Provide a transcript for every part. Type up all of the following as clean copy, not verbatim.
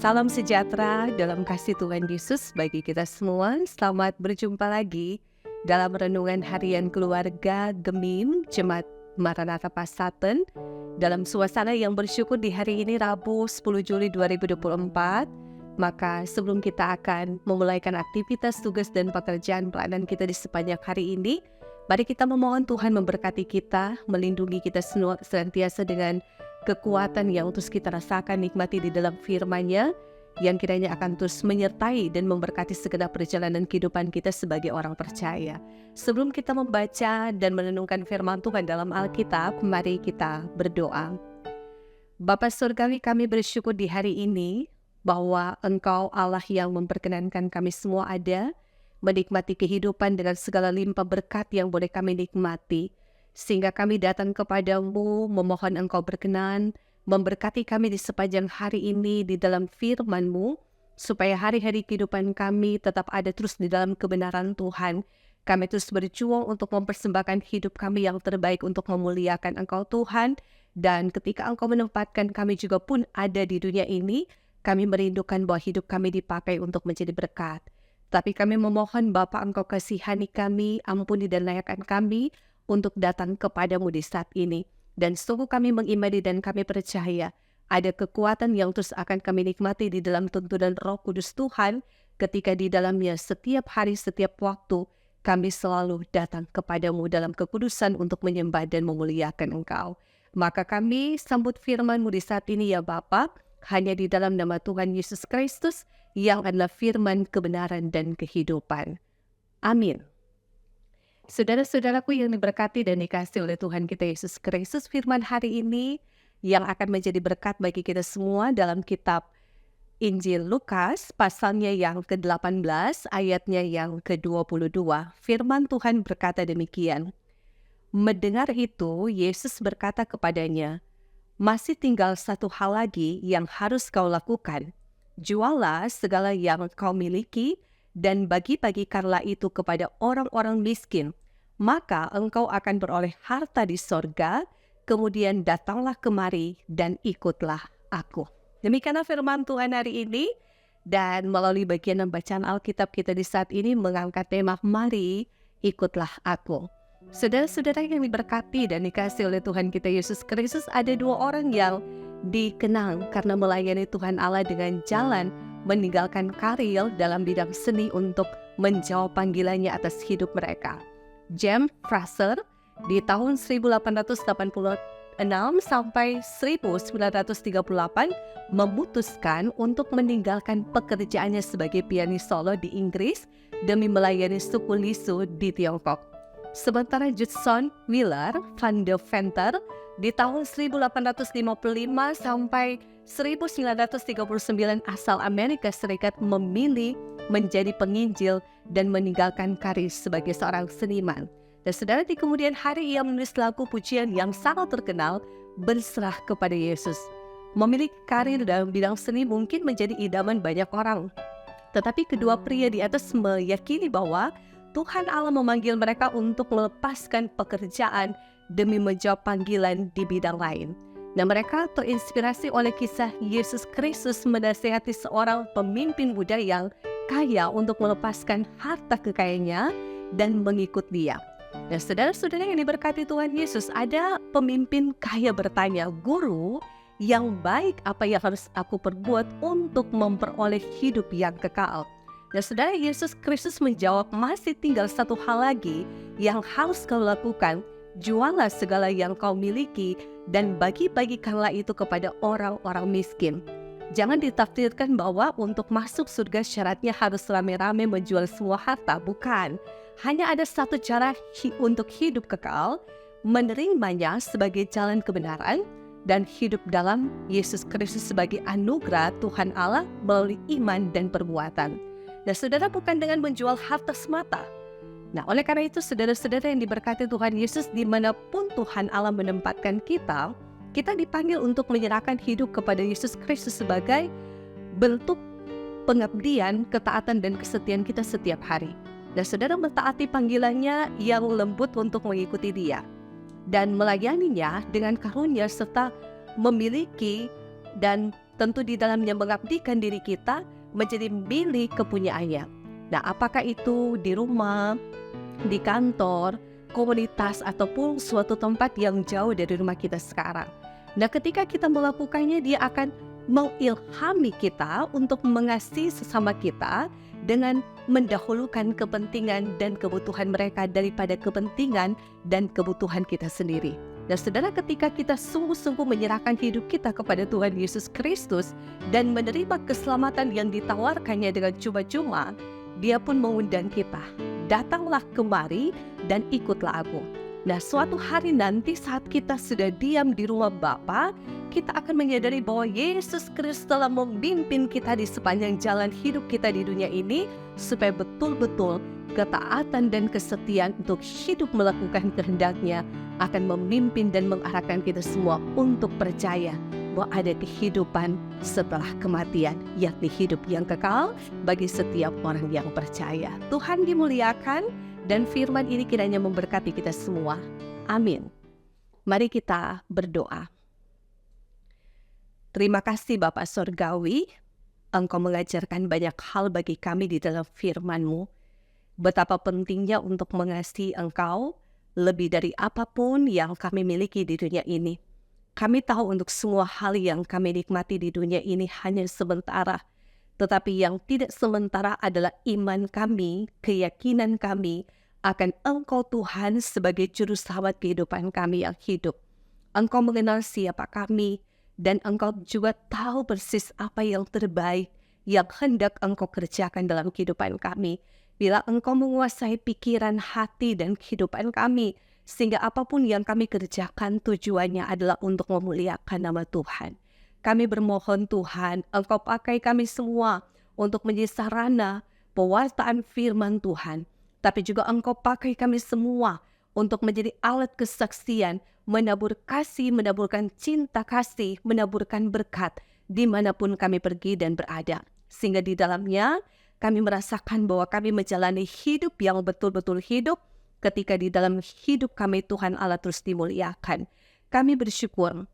Salam sejahtera dalam kasih Tuhan Yesus bagi kita semua. Selamat berjumpa lagi dalam renungan harian keluarga Gemim Jemaat Maranatha Pasaten dalam suasana yang bersyukur di hari ini Rabu 10 Juli 2024. Maka sebelum kita akan memulaikan aktivitas tugas dan pekerjaan pelayanan kita di sepanjang hari ini, mari kita memohon Tuhan memberkati kita, melindungi kita senantiasa dengan kekuatan yang terus kita rasakan nikmati di dalam firman-Nya, yang kiranya akan terus menyertai dan memberkati segenap perjalanan kehidupan kita sebagai orang percaya. Sebelum kita membaca dan merenungkan firman Tuhan dalam Alkitab, mari kita berdoa. Bapa Surgawi, kami bersyukur di hari ini bahwa Engkau Allah yang memperkenankan kami semua ada, menikmati kehidupan dengan segala limpah berkat yang boleh kami nikmati. Sehingga kami datang kepadamu, memohon Engkau berkenan, memberkati kami di sepanjang hari ini di dalam firman-Mu, supaya hari-hari kehidupan kami tetap ada terus di dalam kebenaran Tuhan. Kami terus berjuang untuk mempersembahkan hidup kami yang terbaik untuk memuliakan Engkau Tuhan, dan ketika Engkau menempatkan kami juga pun ada di dunia ini, kami merindukan bahwa hidup kami dipakai untuk menjadi berkat. Tapi kami memohon Bapa, Engkau kasihani kami, ampuni dan layakkan kami, untuk datang kepadamu di saat ini. Dan sungguh kami mengimani dan kami percaya ada kekuatan yang terus akan kami nikmati di dalam tuntunan Roh Kudus Tuhan, ketika di dalamnya setiap hari, setiap waktu kami selalu datang kepadamu dalam kekudusan untuk menyembah dan memuliakan Engkau. Maka kami sambut firman-Mu di saat ini ya Bapa, hanya di dalam nama Tuhan Yesus Kristus yang adalah firman kebenaran dan kehidupan. Amin. Saudara-saudaraku yang diberkati dan dikasihi oleh Tuhan kita Yesus Kristus, firman hari ini yang akan menjadi berkat bagi kita semua dalam kitab Injil Lukas, pasalnya yang ke-18, ayatnya yang ke-22. Firman Tuhan berkata demikian. Mendengar itu, Yesus berkata kepadanya, "Masih tinggal satu hal lagi yang harus kau lakukan. Jualah segala yang kau miliki, dan bagi-bagikanlah itu kepada orang-orang miskin, maka engkau akan beroleh harta di sorga, kemudian datanglah kemari dan ikutlah aku." Demikianlah firman Tuhan hari ini, dan melalui bagian bacaan Alkitab kita di saat ini mengangkat tema "Mari ikutlah aku". Saudara-saudara yang diberkati dan dikasihi oleh Tuhan kita Yesus Kristus, ada dua orang yang dikenang karena melayani Tuhan Allah dengan jalan meninggalkan karir dalam bidang seni untuk menjawab panggilannya atas hidup mereka. James Fraser di tahun 1886 sampai 1938 memutuskan untuk meninggalkan pekerjaannya sebagai pianis solo di Inggris demi melayani suku Lisu di Tiongkok. Sementara Judson Wheeler van de Venter di tahun 1855 sampai 1939 asal Amerika Serikat memilih menjadi penginjil dan meninggalkan karir sebagai seorang seniman. Dan saudara, di kemudian hari ia menulis lagu pujian yang sangat terkenal, "Berserah kepada Yesus". Memiliki karir dalam bidang seni mungkin menjadi idaman banyak orang. Tetapi kedua pria di atas meyakini bahwa Tuhan Allah memanggil mereka untuk melepaskan pekerjaan demi menjawab panggilan di bidang lain. Dan mereka terinspirasi oleh kisah Yesus Kristus menasihati seorang pemimpin muda yang kaya untuk melepaskan harta kekayaannya dan mengikut Dia. Dan saudara-saudara yang diberkati Tuhan Yesus, ada pemimpin kaya bertanya, "Guru, yang baik apa yang harus aku perbuat untuk memperoleh hidup yang kekal?" Dan saudara, Yesus Kristus menjawab, "Masih tinggal satu hal lagi yang harus kau lakukan. Jualah segala yang kau miliki dan bagi-bagikanlah itu kepada orang-orang miskin." Jangan ditafsirkan bahwa untuk masuk surga syaratnya harus rame-rame menjual semua harta. Bukan. Hanya ada satu cara untuk hidup kekal, menerimanya sebagai jalan kebenaran, dan hidup dalam Yesus Kristus sebagai anugerah Tuhan Allah melalui iman dan perbuatan. Dan saudara, bukan dengan menjual harta semata. Nah, oleh karena itu saudara-saudara yang diberkati Tuhan Yesus, dimanapun Tuhan Allah menempatkan kita, kita dipanggil untuk menyerahkan hidup kepada Yesus Kristus sebagai bentuk pengabdian, ketaatan dan kesetiaan kita setiap hari. Dan saudara mentaati panggilannya yang lembut untuk mengikuti Dia dan melayaninya dengan karunia serta memiliki dan tentu di dalamnya mengabdikan diri kita menjadi milik kepunyaannya. Nah, apakah itu di rumah, di kantor, komunitas, ataupun suatu tempat yang jauh dari rumah kita sekarang. Nah, ketika kita melakukannya, dia akan mengilhami kita untuk mengasihi sesama kita dengan mendahulukan kepentingan dan kebutuhan mereka daripada kepentingan dan kebutuhan kita sendiri. Dan saudara, ketika kita sungguh-sungguh menyerahkan hidup kita kepada Tuhan Yesus Kristus dan menerima keselamatan yang ditawarkannya dengan cuma-cuma, dia pun mengundang kita, datanglah kemari dan ikutlah aku. Nah, suatu hari nanti saat kita sudah diam di rumah Bapa, kita akan menyadari bahwa Yesus Kristus telah memimpin kita di sepanjang jalan hidup kita di dunia ini, supaya betul-betul ketaatan dan kesetiaan untuk hidup melakukan kehendak-Nya akan memimpin dan mengarahkan kita semua untuk percaya bahwa ada kehidupan setelah kematian, yakni hidup yang kekal bagi setiap orang yang percaya. Tuhan dimuliakan, dan firman ini kiranya memberkati kita semua. Amin. Mari kita berdoa. Terima kasih Bapa Sorgawi, Engkau mengajarkan banyak hal bagi kami di dalam firman-Mu. Betapa pentingnya untuk mengasihi Engkau lebih dari apapun yang kami miliki di dunia ini. Kami tahu untuk semua hal yang kami nikmati di dunia ini hanya sementara. Tetapi yang tidak sementara adalah iman kami, keyakinan kami akan Engkau Tuhan sebagai juru selamat kehidupan kami yang hidup. Engkau mengenal siapa kami, dan Engkau juga tahu persis apa yang terbaik yang hendak Engkau kerjakan dalam kehidupan kami. Bila Engkau menguasai pikiran, hati, dan kehidupan kami, sehingga apapun yang kami kerjakan tujuannya adalah untuk memuliakan nama Tuhan. Kami bermohon Tuhan, Engkau pakai kami semua untuk menjadi sarana pewartaan firman Tuhan. Tapi juga Engkau pakai kami semua untuk menjadi alat kesaksian, menabur kasih, menaburkan cinta kasih, menaburkan berkat dimanapun kami pergi dan berada. Sehingga di dalamnya kami merasakan bahwa kami menjalani hidup yang betul-betul hidup ketika di dalam hidup kami Tuhan Allah terus dimuliakan. Kami bersyukur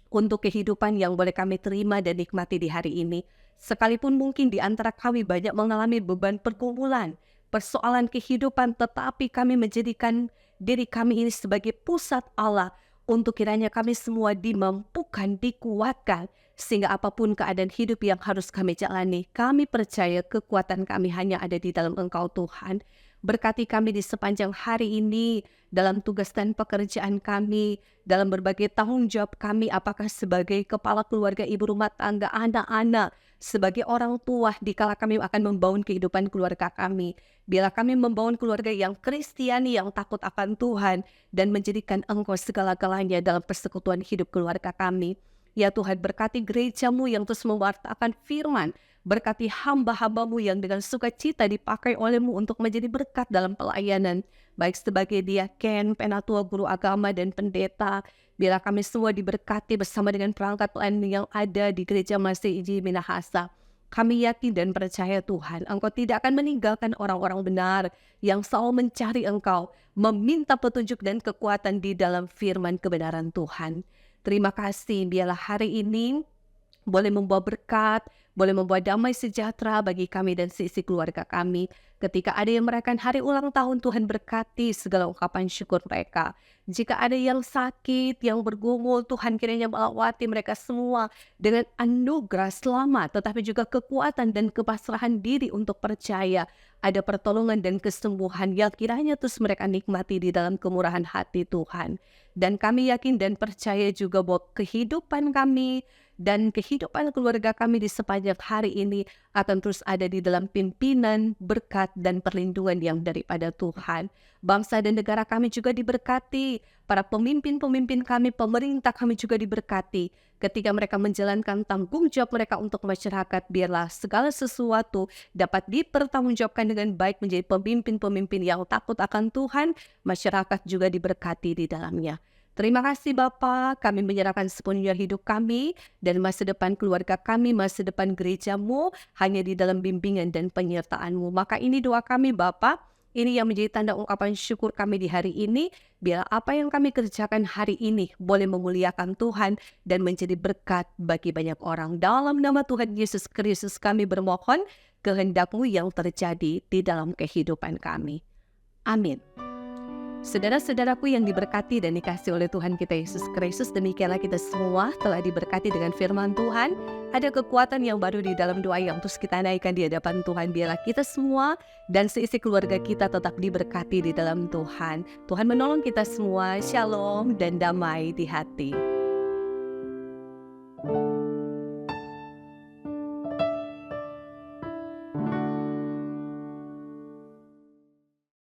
untuk kehidupan yang boleh kami terima dan nikmati di hari ini. Sekalipun mungkin di antara kami banyak mengalami beban pergumulan, persoalan kehidupan, tetapi kami menjadikan diri kami ini sebagai pusat Allah untuk kiranya kami semua dimampukan, dikuatkan, sehingga apapun keadaan hidup yang harus kami jalani, kami percaya kekuatan kami hanya ada di dalam Engkau Tuhan. Berkati kami di sepanjang hari ini, dalam tugas dan pekerjaan kami, dalam berbagai tanggung jawab kami, apakah sebagai kepala keluarga, ibu rumah tangga, anak-anak, sebagai orang tua, dikala kami akan membangun kehidupan keluarga kami. Bila kami membangun keluarga yang Kristiani, yang takut akan Tuhan, dan menjadikan Engkau segala-galanya dalam persekutuan hidup keluarga kami. Ya Tuhan, berkati gereja-Mu yang terus mewartakan firman, berkati hamba-hamba-Mu yang dengan sukacita dipakai oleh-Mu untuk menjadi berkat dalam pelayanan, baik sebagai diaken, penatua, guru agama, dan pendeta. Bila kami semua diberkati bersama dengan perangkat pelayanan yang ada di Gereja Masih Iji Minahasa, kami yakin dan percaya Tuhan, Engkau tidak akan meninggalkan orang-orang benar yang selalu mencari Engkau, meminta petunjuk dan kekuatan di dalam firman kebenaran Tuhan. Terima kasih, biarlah hari ini boleh membawa berkat, boleh membawa damai sejahtera bagi kami dan seisi keluarga kami. Ketika ada yang merayakan hari ulang tahun, Tuhan berkati segala ungkapan syukur mereka. Jika ada yang sakit, yang bergumul, Tuhan kiranya melawati mereka semua dengan anugerah selamat, tetapi juga kekuatan dan kepasrahan diri untuk percaya ada pertolongan dan kesembuhan yang kiranya terus mereka nikmati di dalam kemurahan hati Tuhan. Dan kami yakin dan percaya juga bahwa kehidupan kami dan kehidupan keluarga kami di sepanjang hari ini akan terus ada di dalam pimpinan, berkat, dan perlindungan yang daripada Tuhan. Bangsa dan negara kami juga diberkati. Para pemimpin-pemimpin kami, pemerintah kami juga diberkati. Ketika mereka menjalankan tanggung jawab mereka untuk masyarakat, biarlah segala sesuatu dapat dipertanggungjawabkan dengan baik menjadi pemimpin-pemimpin yang takut akan Tuhan. Masyarakat juga diberkati di dalamnya. Terima kasih Bapa, kami menyerahkan sepenuhnya hidup kami dan masa depan keluarga kami, masa depan gereja-Mu hanya di dalam bimbingan dan penyertaan-Mu. Maka ini doa kami Bapa, Ini yang menjadi tanda ungkapan syukur kami di hari ini. Biar apa yang kami kerjakan hari ini boleh memuliakan Tuhan dan menjadi berkat bagi banyak orang. Dalam nama Tuhan Yesus Kristus kami bermohon, kehendak-Mu yang terjadi di dalam kehidupan kami. Amin. Saudara-saudaraku yang diberkati dan dikasihi oleh Tuhan kita Yesus Kristus, demikianlah kita semua telah diberkati dengan firman Tuhan. Ada kekuatan yang baru di dalam doa yang terus kita naikkan di hadapan Tuhan. Biarlah kita semua dan seisi keluarga kita tetap diberkati di dalam Tuhan. Tuhan menolong kita semua. Shalom dan damai di hati.